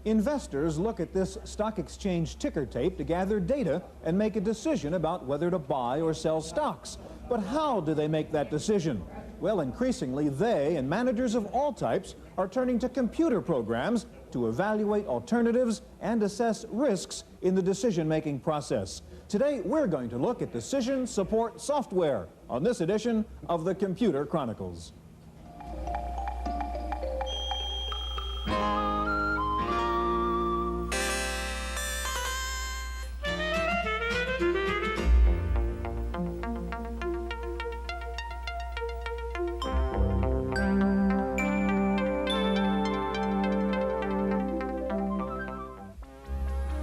Investors look at this stock exchange ticker tape to gather data and make a decision about whether to buy or sell stocks. But how do they make that decision? Well, increasingly, they and managers of all types are turning to computer programs to evaluate alternatives and assess risks in the decision-making process. Today, we're going to look at decision support software on this edition of the Computer Chronicles.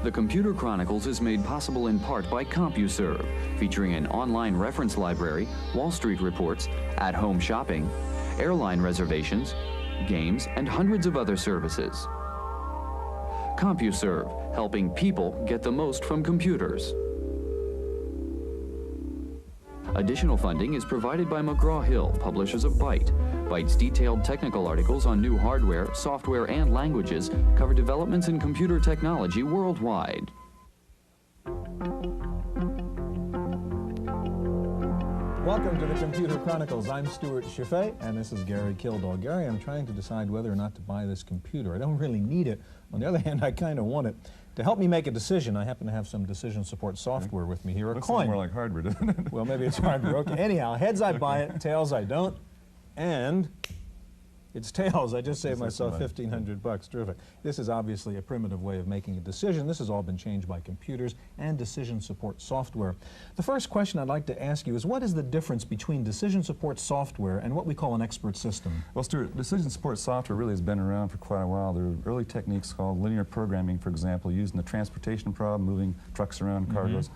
The Computer Chronicles is made possible in part by CompuServe, featuring an online reference library, Wall Street reports, at-home shopping, airline reservations, games, and hundreds of other services. CompuServe, helping people get the most from computers. Additional funding is provided by McGraw-Hill, publishers of Byte. Byte's detailed technical articles on new hardware, software, and languages cover developments in computer technology worldwide. Welcome to the Computer Chronicles. I'm Stewart Cheifet, and this is Gary Kildall. Gary, I'm trying to decide whether or not to buy this computer. I don't really need it. On the other hand, I kind of want it. To help me make a decision, I happen to have some decision support software with me here. Looks more like hardware, doesn't it? Well, maybe it's hardware. Okay. Anyhow, heads I buy it, tails I don't, and it's tails. I just saved myself 1,500 bucks. Terrific. This is obviously a primitive way of making a decision. This has all been changed by computers and decision support software. The first question I'd like to ask you is, what is the difference between decision support software and what we call an expert system? Well, Stuart, decision support software really has been around for quite a while. There are early techniques called linear programming, for example, used in the transportation problem, moving trucks around, cargoes.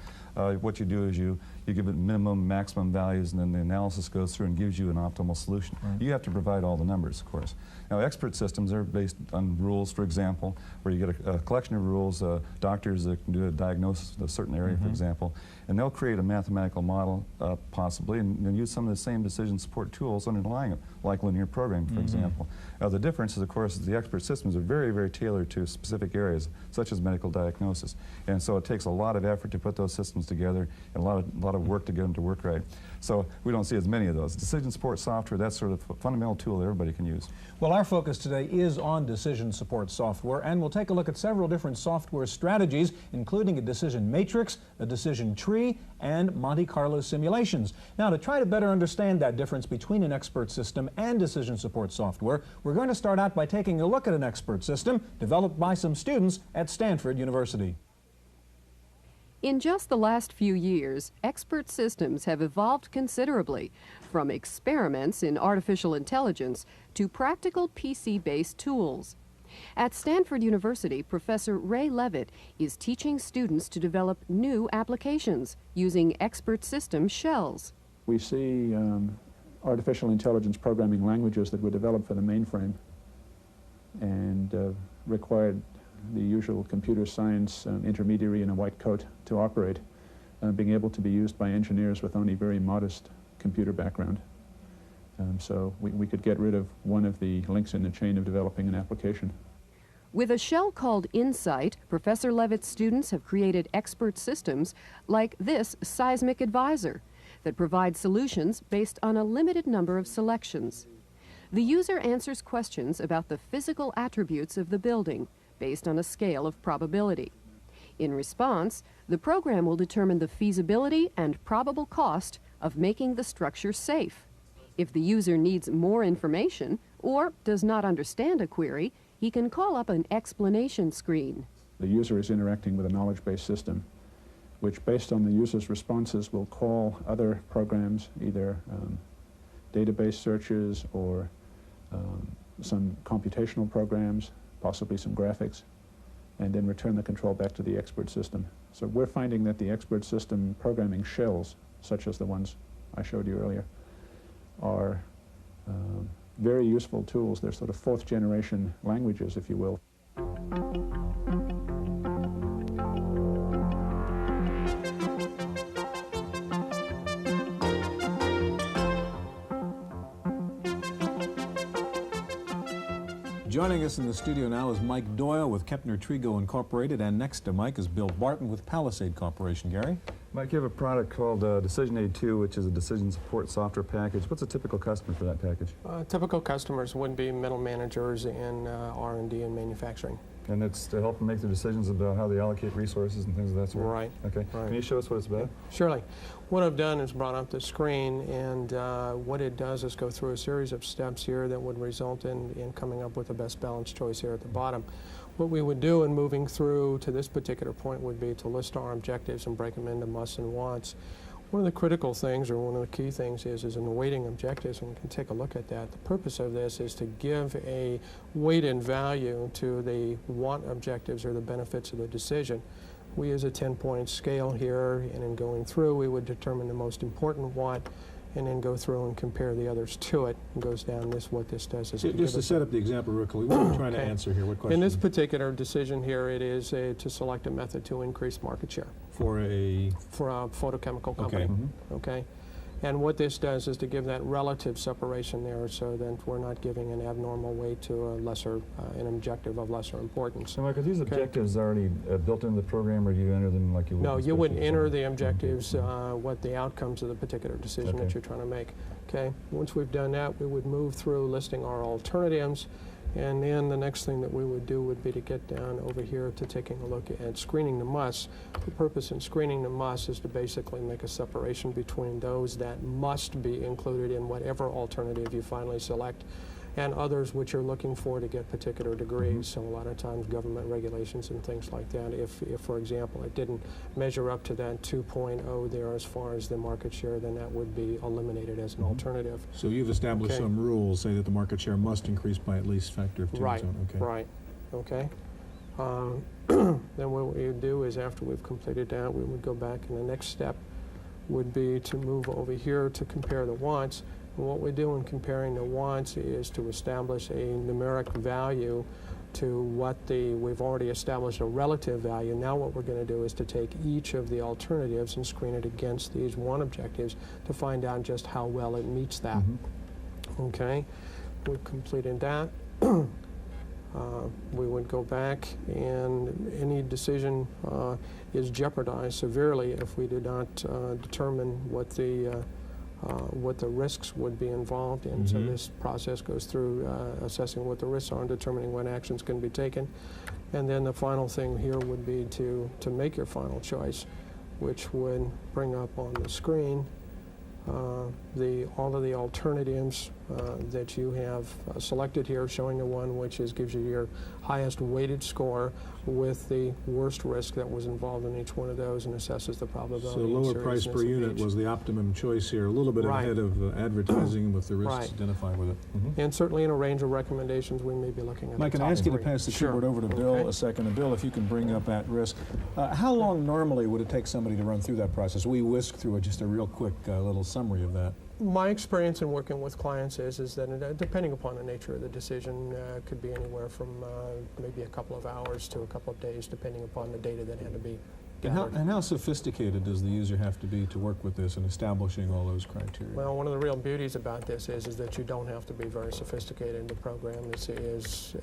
What you do is you give it minimum, maximum values, and then the analysis goes through and gives you an optimal solution. You have to provide all the numbers, of course. Now, expert systems are based on rules, for example, where you get a collection of rules, doctors that can do a diagnosis of a certain area, for example, and they'll create a mathematical model, possibly, and use some of the same decision support tools underlying it, like linear programming, for example. Now, the difference is, of course, is the expert systems are very, very tailored to specific areas, such as medical diagnosis. And so it takes a lot of effort to put those systems together and a lot of work to get them to work right. So we don't see as many of those. Decision support software, that's sort of a fundamental tool that everybody can use. Well, our focus today is on decision support software, and we'll take a look at several different software strategies, including a decision matrix, a decision tree, and Monte Carlo simulations. Now, to try to better understand that difference between an expert system and decision support software, we're going to start out by taking a look at an expert system developed by some students at Stanford University. In just the last few years, expert systems have evolved considerably, from experiments in artificial intelligence to practical PC-based tools. At Stanford University, Professor Ray Levitt is teaching students to develop new applications using expert system shells. We see artificial intelligence programming languages that were developed for the mainframe and required the usual computer science intermediary in a white coat to operate, being able to be used by engineers with only very modest computer background. So we could get rid of one of the links in the chain of developing an application. With a shell called Insight, Professor Levitt's students have created expert systems like this Seismic Advisor that provides solutions based on a limited number of selections. The user answers questions about the physical attributes of the building based on a scale of probability. In response, the program will determine the feasibility and probable cost of making the structure safe. If the user needs more information or does not understand a query, he can call up an explanation screen. The user is interacting with a knowledge-based system, which based on the user's responses will call other programs, either database searches or some computational programs, possibly some graphics, and then return the control back to the expert system. So we're finding that the expert system programming shells, such as the ones I showed you earlier, are very useful tools. They're sort of fourth generation languages, if you will. Joining us in the studio now is Mike Doyle with Kepner Trigo Incorporated, and next to Mike is Bill Barton with Palisade Corporation. Gary? Mike, you have a product called Decision Aid 2, which is a decision support software package. What's a typical customer for that package? Typical customers would be middle managers in R&D and manufacturing. And it's to help them make their decisions about how they allocate resources and things of that sort? Right. Okay. Right. Can you show us what it's about? Surely. What I've done is brought up the screen, and what it does is go through a series of steps here that would result in coming up with the best balanced choice here at the bottom. What we would do in moving through to this particular point would be to list our objectives and break them into musts and wants. One of the critical things, or one of the key things, is in the weighting objectives, and we can take a look at that. The purpose of this is to give a weighted value to the want objectives or the benefits of the decision. We use a 10-point scale here, and in going through, we would determine the most important want, and then go through and compare the others to it. It goes down what this does is Just to set up the example real quickly, what are we trying to answer here? What question? In this particular decision here, it is to select a method to increase market share. For a photochemical company. Okay. Okay. And what this does is to give that relative separation there, so that we're not giving an abnormal weight to a lesser, an objective of lesser importance. So, Mike, are these objectives already built into the program, or do you enter them like you would? No, you would enter the objectives, what the outcomes of the particular decision that you're trying to make. Okay. Once we've done that, we would move through listing our alternatives. And then the next thing that we would do would be to get down over here to taking a look at screening the musts. The purpose in screening the musts is to basically make a separation between those that must be included in whatever alternative you finally select, and others which you're looking for to get particular degrees. So a lot of times government regulations and things like that, if for example it didn't measure up to that 2.0 there as far as the market share, then that would be eliminated as an alternative. So you've established some rules, say that the market share must increase by at least a factor of 2. Right, Okay. right, okay. Then what we would do is, after we've completed that, we would go back, and the next step would be to move over here to compare the wants. And what we do in comparing the wants is to establish a numeric value to what we've already established a relative value. Now what we're going to do is to take each of the alternatives and screen it against these want objectives to find out just how well it meets that. Okay, we've completed that. We would go back, and any decision is jeopardized severely if we do not determine what the risks would be involved in. So this process goes through assessing what the risks are and determining what actions can be taken. And then the final thing here would be to make your final choice, which would bring up on the screen all of the alternatives that you have selected here, showing the one which gives you your highest weighted score with the worst risk that was involved in each one of those, and assesses the probability. So lower price per unit was the optimum choice here, a little bit ahead of advertising with the risks identified with it. And certainly in a range of recommendations, we may be looking at Mike, can I ask you to pass the keyboard over to Bill a second? And Bill, if you can bring up at risk. How long normally would it take somebody to run through that process? We whisk through just a real quick little summary of that. My experience in working with clients is that depending upon the nature of the decision, could be anywhere from maybe a couple of hours to a couple of days, depending upon the data that had to be gathered. And how sophisticated does the user have to be to work with this and establishing all those criteria? Well, one of the real beauties about this is that you don't have to be very sophisticated. The program is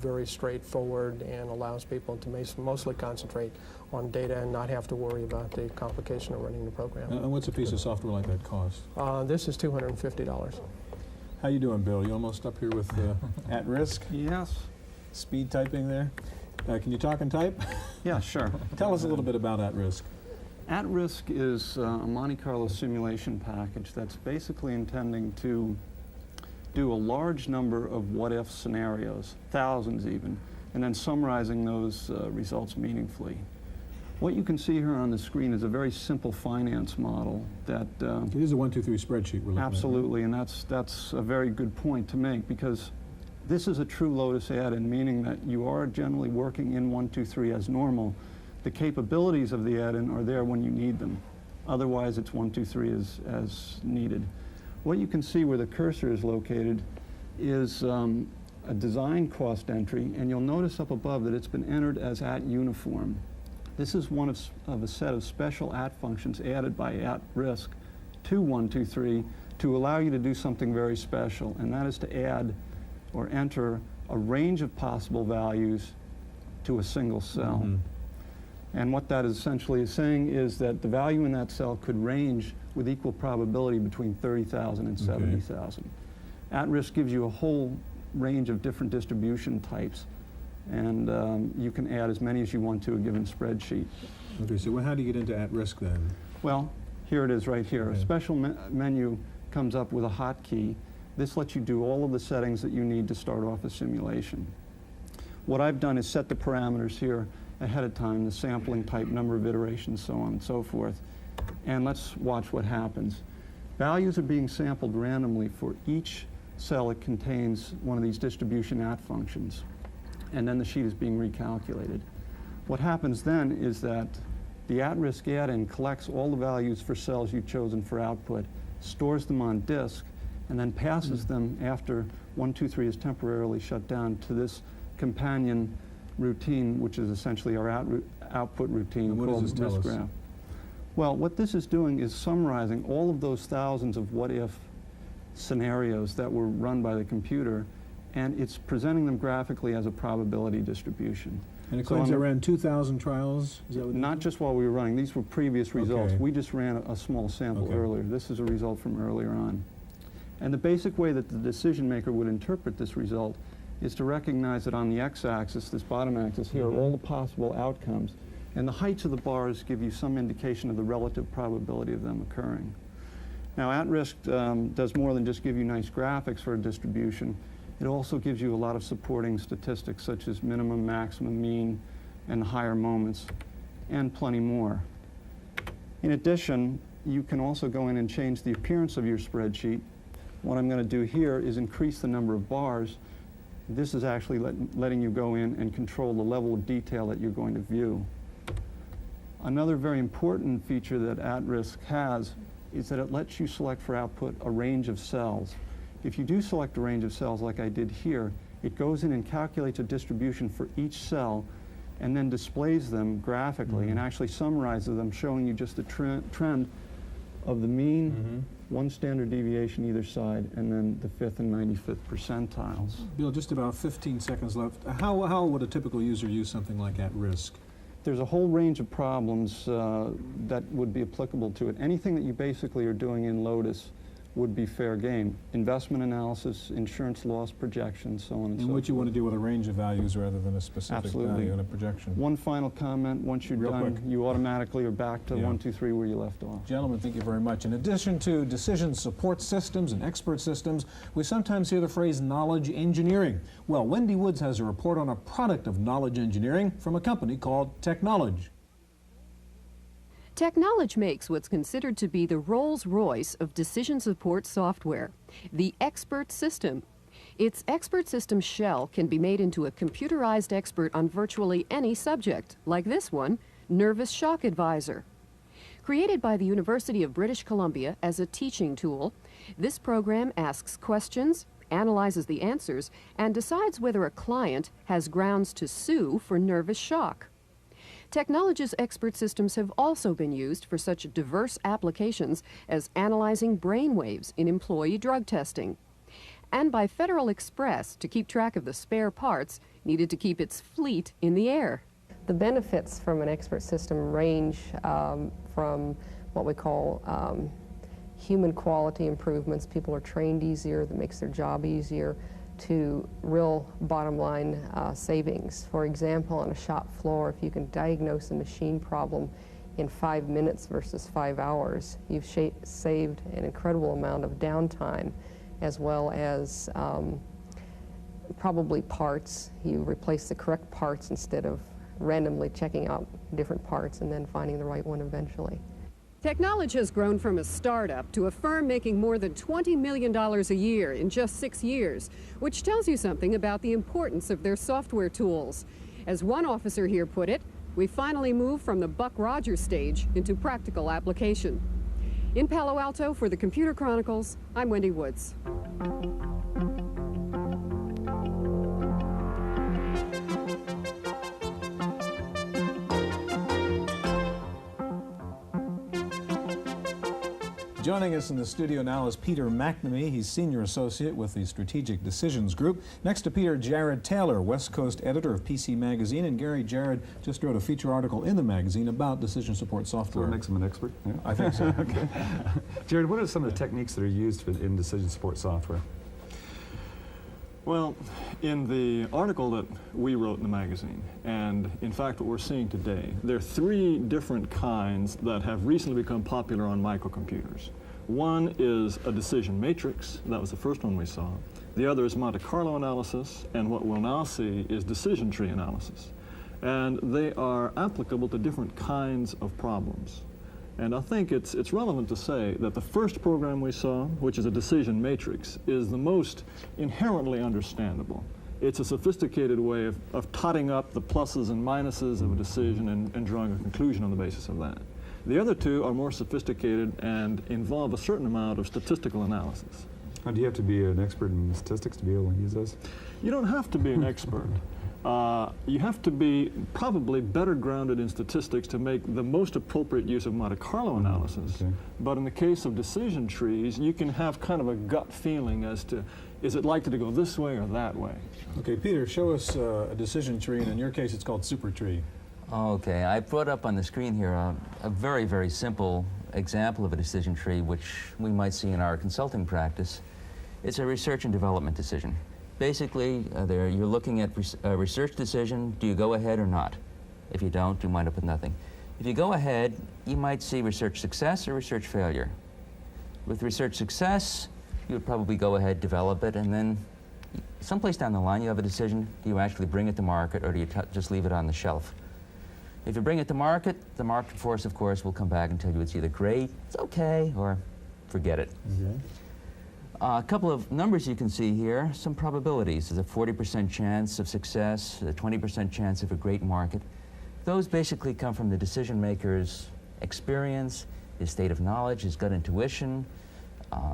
very straightforward and allows people to mostly concentrate on data and not have to worry about the complication of running the program. And what's a piece of software like that cost? This is $250. How you doing, Bill? You almost up here with at risk? Yes. Speed typing there? Can you talk and type? Yeah, sure. Tell us a little bit about at risk. At risk is a Monte Carlo simulation package that's basically intending to do a large number of what-if scenarios, thousands even, and then summarizing those results meaningfully. What you can see here on the screen is a very simple finance model that... It is a 1, 2, 3 spreadsheet we're looking at. Absolutely, and that's a very good point to make, because this is a true Lotus add-in, meaning that you are generally working in 1, 2, 3 as normal. The capabilities of the add-in are there when you need them. Otherwise, it's 1, 2, 3 as needed. What you can see where the cursor is located is a design cost entry, and you'll notice up above that it's been entered as at uniform. This is one of a set of special at functions added by at risk to 1, 2, 3 to allow you to do something very special, and that is to add or enter a range of possible values to a single cell. Mm-hmm. And what that essentially is saying is that the value in that cell could range with equal probability between 30,000 and 70,000. At-risk gives you a whole range of different distribution types, and you can add as many as you want to a given spreadsheet. Okay, so how do you get into at-risk then? Well, here it is right here. Okay. A special menu comes up with a hotkey. This lets you do all of the settings that you need to start off a simulation. What I've done is set the parameters here ahead of time, the sampling type, number of iterations, so on and so forth. And let's watch what happens. Values are being sampled randomly for each cell that contains one of these distribution at functions. And then the sheet is being recalculated. What happens then is that the at-risk add-in collects all the values for cells you've chosen for output, stores them on disk, and then passes them after 123 is temporarily shut down to this companion routine, which is essentially our output routine And what called does this tell risk us? graph. Well, what this is doing is summarizing all of those thousands of what-if scenarios that were run by the computer, and it's presenting them graphically as a probability distribution. And it So claims on it the- ran 2,000 trials? Is that what Not just while we were running. These were previous results. Okay. We just ran a small sample Okay. earlier. This is a result from earlier on. And the basic way that the decision maker would interpret this result is to recognize that on the x-axis, this bottom axis here, are all the possible outcomes. And the heights of the bars give you some indication of the relative probability of them occurring. Now, at-risk does more than just give you nice graphics for a distribution. It also gives you a lot of supporting statistics, such as minimum, maximum, mean, and the higher moments, and plenty more. In addition, you can also go in and change the appearance of your spreadsheet. What I'm going to do here is increase the number of bars. This is actually letting you go in and control the level of detail that you're going to view. Another very important feature that at-risk has is that it lets you select for output a range of cells. If you do select a range of cells like I did here, it goes in and calculates a distribution for each cell and then displays them graphically and actually summarizes them, showing you just the trend of the mean, one standard deviation either side, and then the 5th and 95th percentiles. Bill, just about 15 seconds left. How would a typical user use something like at-risk? There's a whole range of problems that would be applicable to it. Anything that you basically are doing in Lotus would be fair game. Investment analysis, insurance loss projections, so on and so And what forth. you want to do with a range of values rather than a specific Absolutely. value in a projection. One final comment, once you're Real done, quick. you automatically are back to Yeah. 1, 2, 3 where you left off. Gentlemen, thank you very much. In addition to decision support systems and expert systems, we sometimes hear the phrase knowledge engineering. Well, Wendy Woods has a report on a product of knowledge engineering from a company called Technology. Technology makes what's considered to be the Rolls-Royce of decision support software, the Expert System. Its Expert System shell can be made into a computerized expert on virtually any subject, like this one, Nervous Shock Advisor. Created by the University of British Columbia as a teaching tool, this program asks questions, analyzes the answers, and decides whether a client has grounds to sue for nervous shock. Technology's expert systems have also been used for such diverse applications as analyzing brain waves in employee drug testing, and by Federal Express to keep track of the spare parts needed to keep its fleet in the air. The benefits from an expert system range from what we call human quality improvements. People are trained easier, that makes their job easier, to real bottom line savings. For example, on a shop floor, if you can diagnose a machine problem in 5 minutes versus 5 hours, you've saved an incredible amount of downtime, as well as probably parts. You replace the correct parts instead of randomly checking out different parts and then finding the right one eventually. Technology has grown from a startup to a firm making more than $20 million a year in just 6 years, which tells you something about the importance of their software tools. As one officer here put it, we finally moved from the Buck Rogers stage into practical application. In Palo Alto for the Computer Chronicles, I'm Wendy Woods. Joining us in the studio now is Peter McNamee. He's Senior Associate with the Strategic Decisions Group. Next to Peter, Jared Taylor, West Coast Editor of PC Magazine. And Gary, Jared just wrote a feature article in the magazine about decision support software. So that makes him an expert? Yeah. I think so. Okay. Jared, what are some of the techniques that are used in decision support software? Well, in the article that we wrote in the magazine, and in fact what we're seeing today, there are three different kinds that have recently become popular on microcomputers. One is a decision matrix. That was the first one we saw. The other is Monte Carlo analysis, and what we'll now see is decision tree analysis. And they are applicable to different kinds of problems. And I think it's relevant to say that the first program we saw, which is a decision matrix, is the most inherently understandable. It's a sophisticated way of totting up the pluses and minuses of a decision and drawing a conclusion on the basis of that. The other two are more sophisticated and involve a certain amount of statistical analysis. Now, do you have to be an expert in statistics to be able to use those? You don't have to be an expert. You have to be probably better grounded in statistics to make the most appropriate use of Monte Carlo analysis. Okay. But in the case of decision trees, you can have kind of a gut feeling as to, is it likely to go this way or that way? Okay, Peter, show us a decision tree, and in your case, it's called super tree. Okay, I brought up on the screen here a very, very simple example of a decision tree which we might see in our consulting practice. It's a research and development decision. Basically, you're looking at a research decision. Do you go ahead or not? If you don't, you wind up with nothing. If you go ahead, you might see research success or research failure. With research success, you would probably go ahead, develop it, and then someplace down the line you have a decision. Do you actually bring it to market, or do you just leave it on the shelf? If you bring it to market, the market force, of course, will come back and tell you it's either great, it's okay, or forget it. Okay. A couple of numbers you can see here, some probabilities. There's a 40% chance of success, a 20% chance of a great market. Those basically come from the decision maker's experience, his state of knowledge, his gut intuition.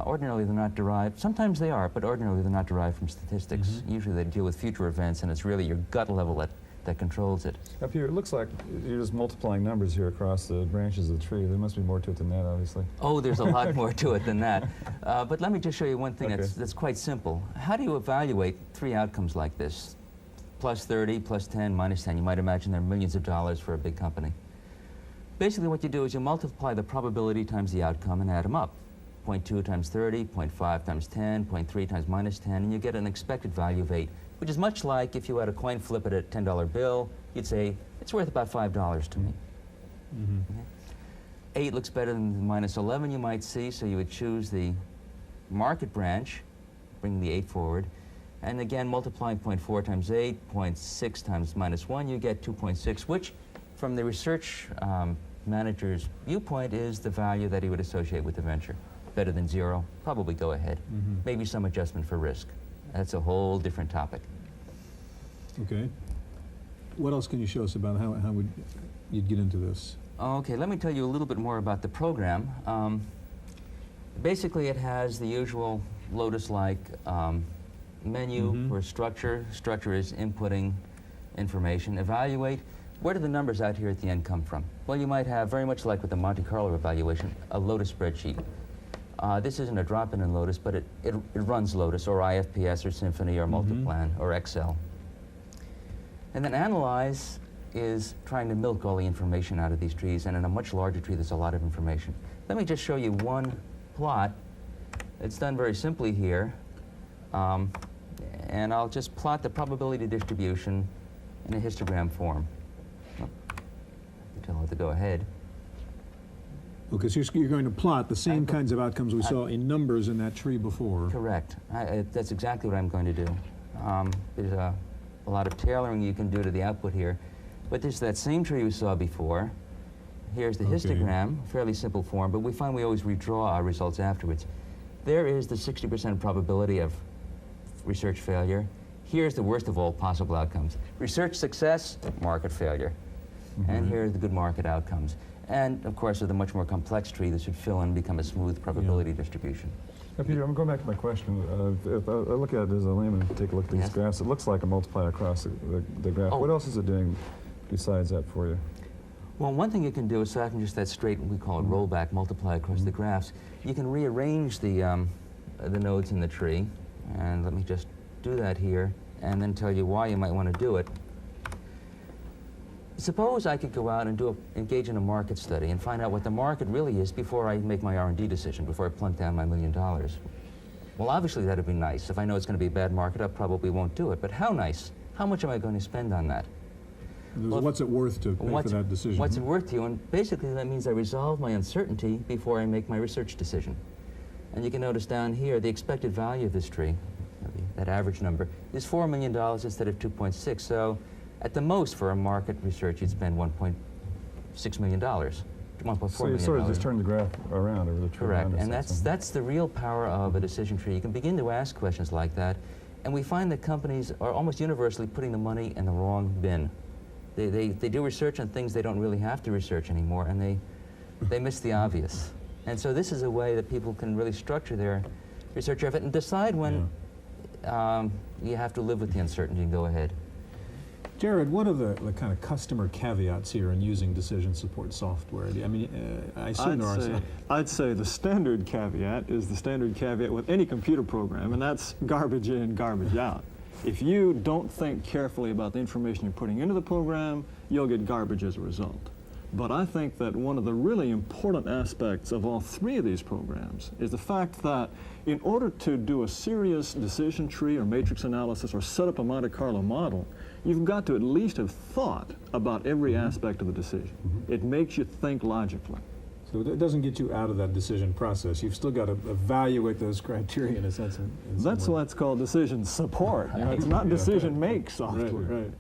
Ordinarily they're not derived, sometimes they are, but ordinarily they're not derived from statistics. Mm-hmm. Usually they deal with future events, and it's really your gut level that controls it. Up here, it looks like you're just multiplying numbers here across the branches of the tree. There must be more to it than that, obviously. Oh, there's a lot more to it than that. But let me just show you one thing Okay. that's quite simple. How do you evaluate three outcomes like this? Plus 30, plus 10, minus 10. You might imagine they're millions of dollars for a big company. Basically what you do is you multiply the probability times the outcome and add them up. 0.2 times 30, 0.5 times 10, 0.3 times minus 10, and you get an expected value of 8. Which is much like if you had a coin flip at a $10 bill, you'd say, it's worth about $5 to me. Mm-hmm. Okay? 8 looks better than the minus 11 you might see, so you would choose the market branch, bring the 8 forward, and again multiplying 0.4 times 8, 0.6 times minus 1, you get 2.6, which from the research manager's viewpoint is the value that he would associate with the venture. Better than 0, probably go ahead. Mm-hmm. Maybe some adjustment for risk. That's a whole different topic. Okay. What else can you show us about how would you'd get into this? Okay, let me tell you a little bit more about the program. Basically, it has the usual Lotus-like menu Mm-hmm. for structure. Structure is inputting information. Evaluate. Where do the numbers out here at the end come from? Well, you might have, very much like with the Monte Carlo evaluation, a Lotus spreadsheet. This isn't a drop-in in Lotus, but it runs Lotus or IFPS or Symphony or Multiplan or Excel. And then Analyze is trying to milk all the information out of these trees, and in a much larger tree there's a lot of information. Let me just show you one plot. It's done very simply here, and I'll just plot the probability distribution in a histogram form. Oh, tell it to go ahead. Okay, so you're going to plot the same kinds of outcomes we saw in numbers in that tree before. Correct. That's exactly what I'm going to do. There's a lot of tailoring you can do to the output here. But there's that same tree we saw before. Here's the histogram, fairly simple form, but we find we always redraw our results afterwards. There is the 60% probability of research failure. Here's the worst of all possible outcomes. Research success, market failure. And here are the good market outcomes. And, of course, with a much more complex tree, this would fill in and become a smooth probability distribution. Now, Peter, I'm going back to my question. If I look at it as a layman and take a look at these graphs, it looks like a multiplier across the graph. Oh. What else is it doing besides that for you? Well, one thing you can do, aside from just that straight, we call it rollback, multiply across the graphs, you can rearrange the nodes in the tree. And let me just do that here, and then tell you why you might want to do it. Suppose I could go out and engage in a market study and find out what the market really is before I make my R&D decision, before I plunk down my $1 million. Well, obviously that'd be nice. If I know it's going to be a bad market, I probably won't do it. But how nice? How much am I going to spend on that? Well, what's it worth to pay for that decision? What's it worth to you? And basically that means I resolve my uncertainty before I make my research decision. And you can notice down here the expected value of this tree, that average number, is $4 million instead of 2.6. So at the most for a market research you'd spend $1.6 million, $1.4 million. So you sort of just turn the graph around over the tree. Correct, and that's the real power of a decision tree. You can begin to ask questions like that, and we find that companies are almost universally putting the money in the wrong bin. They do research on things they don't really have to research anymore, and they miss the obvious. And so this is a way that people can really structure their research effort and decide when you have to live with the uncertainty and go ahead. Jared, what are the kind of customer caveats here in using decision support software? I mean, I assume there are some. I'd say the standard caveat is the standard caveat with any computer program, and that's garbage in, garbage out. If you don't think carefully about the information you're putting into the program, you'll get garbage as a result. But I think that one of the really important aspects of all three of these programs is the fact that in order to do a serious decision tree or matrix analysis or set up a Monte Carlo model, you've got to at least have thought about every aspect of the decision. It makes you think logically. So it doesn't get you out of that decision process. You've still got to evaluate those criteria in a sense. That's why it's called decision support. You know, it's not decision make software. Right.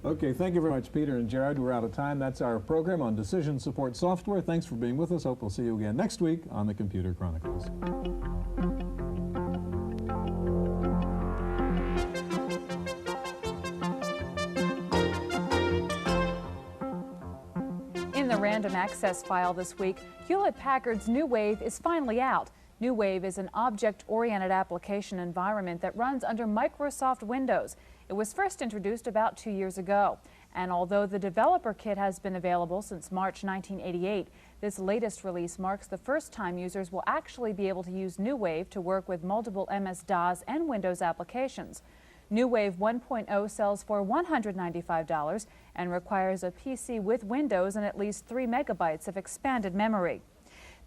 Okay, thank you very much, Peter and Jared. We're out of time. That's our program on decision support software. Thanks for being with us. Hope we'll see you again next week on the Computer Chronicles. In the random access file this week, Hewlett-Packard's New Wave is finally out. New Wave is an object-oriented application environment that runs under Microsoft Windows. It was first introduced about 2 years ago. And although the developer kit has been available since March 1988, this latest release marks the first time users will actually be able to use New Wave to work with multiple MS-DOS and Windows applications. New Wave 1.0 sells for $195 and requires a PC with Windows and at least 3 megabytes of expanded memory.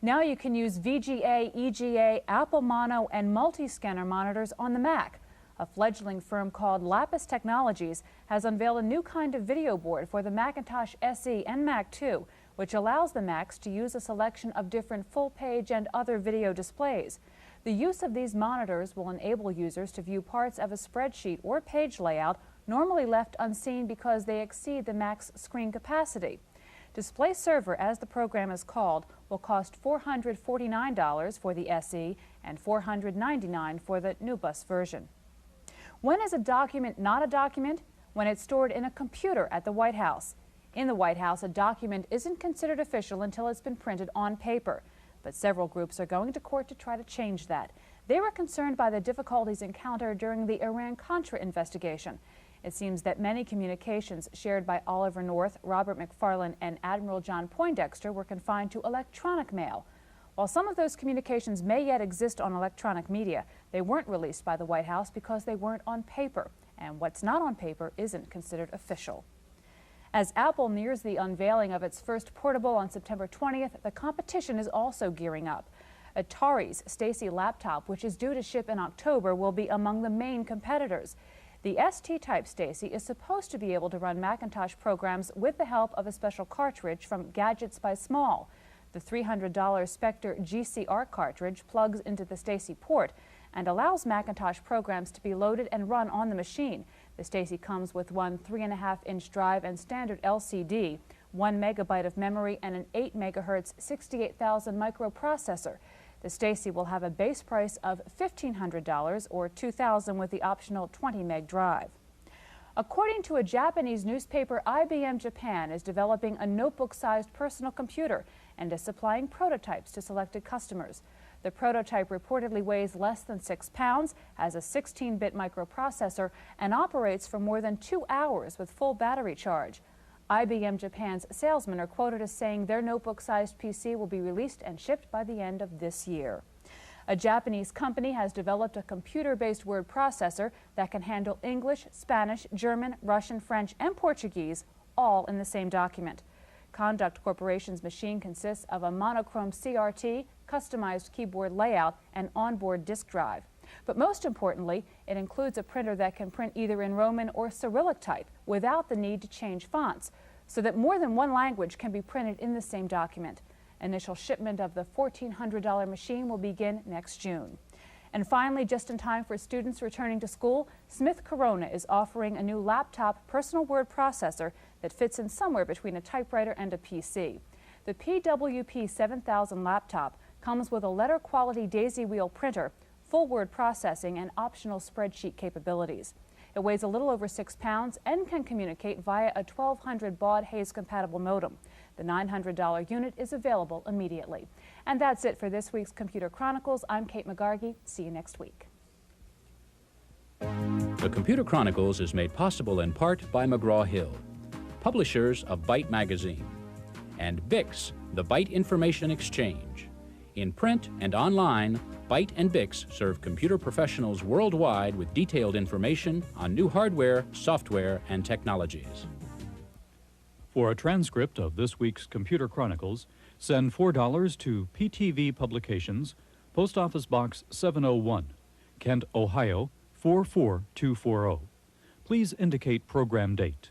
Now you can use VGA, EGA, Apple Mono, and multi-scanner monitors on the Mac. A fledgling firm called Lapis Technologies has unveiled a new kind of video board for the Macintosh SE and Mac 2, which allows the Macs to use a selection of different full-page and other video displays. The use of these monitors will enable users to view parts of a spreadsheet or page layout normally left unseen because they exceed the Mac's screen capacity. Display Server, as the program is called, will cost $449 for the SE and $499 for the NuBus version. When is a document not a document? When it's stored in a computer at the White House. In the White House, a document isn't considered official until it's been printed on paper. But several groups are going to court to try to change that. They were concerned by the difficulties encountered during the Iran-Contra investigation. It seems that many communications shared by Oliver North, Robert McFarlane, and Admiral John Poindexter were confined to electronic mail. While some of those communications may yet exist on electronic media, they weren't released by the White House because they weren't on paper. And what's not on paper isn't considered official. As Apple nears the unveiling of its first portable on September 20th, the competition is also gearing up. Atari's Stacy laptop, which is due to ship in October, will be among the main competitors. The ST-type Stacy is supposed to be able to run Macintosh programs with the help of a special cartridge from Gadgets by Small. The $300 Spectre GCR cartridge plugs into the Stacy port and allows Macintosh programs to be loaded and run on the machine. The Stacy comes with one 3.5-inch drive and standard LCD, 1 megabyte of memory, and an 8 megahertz 68,000 microprocessor. The Stacy will have a base price of $1,500 or $2,000 with the optional 20 meg drive. According to a Japanese newspaper, IBM Japan is developing a notebook-sized personal computer and is supplying prototypes to selected customers. The prototype reportedly weighs less than 6 pounds, has a 16-bit microprocessor, and operates for more than 2 hours with full battery charge. IBM Japan's salesmen are quoted as saying their notebook-sized PC will be released and shipped by the end of this year. A Japanese company has developed a computer-based word processor that can handle English, Spanish, German, Russian, French, and Portuguese all in the same document. Conduct Corporation's machine consists of a monochrome CRT, customized keyboard layout, and onboard disk drive. But most importantly, it includes a printer that can print either in Roman or Cyrillic type without the need to change fonts, so that more than one language can be printed in the same document. Initial shipment of the $1,400 machine will begin next June. And finally, just in time for students returning to school, Smith Corona is offering a new laptop personal word processor that fits in somewhere between a typewriter and a PC. The PWP 7000 laptop comes with a letter-quality daisy wheel printer, full word processing, and optional spreadsheet capabilities. It weighs a little over 6 pounds and can communicate via a 1200 baud Hayes-compatible modem. The $900 unit is available immediately. And that's it for this week's Computer Chronicles. I'm Kate McGargy. See you next week. The Computer Chronicles is made possible in part by McGraw-Hill, publishers of Byte Magazine, and BIX, the Byte Information Exchange. In print and online, Byte and BIX serve computer professionals worldwide with detailed information on new hardware, software, and technologies. For a transcript of this week's Computer Chronicles, send $4 to PTV Publications, Post Office Box 701, Kent, Ohio 44240. Please indicate program date.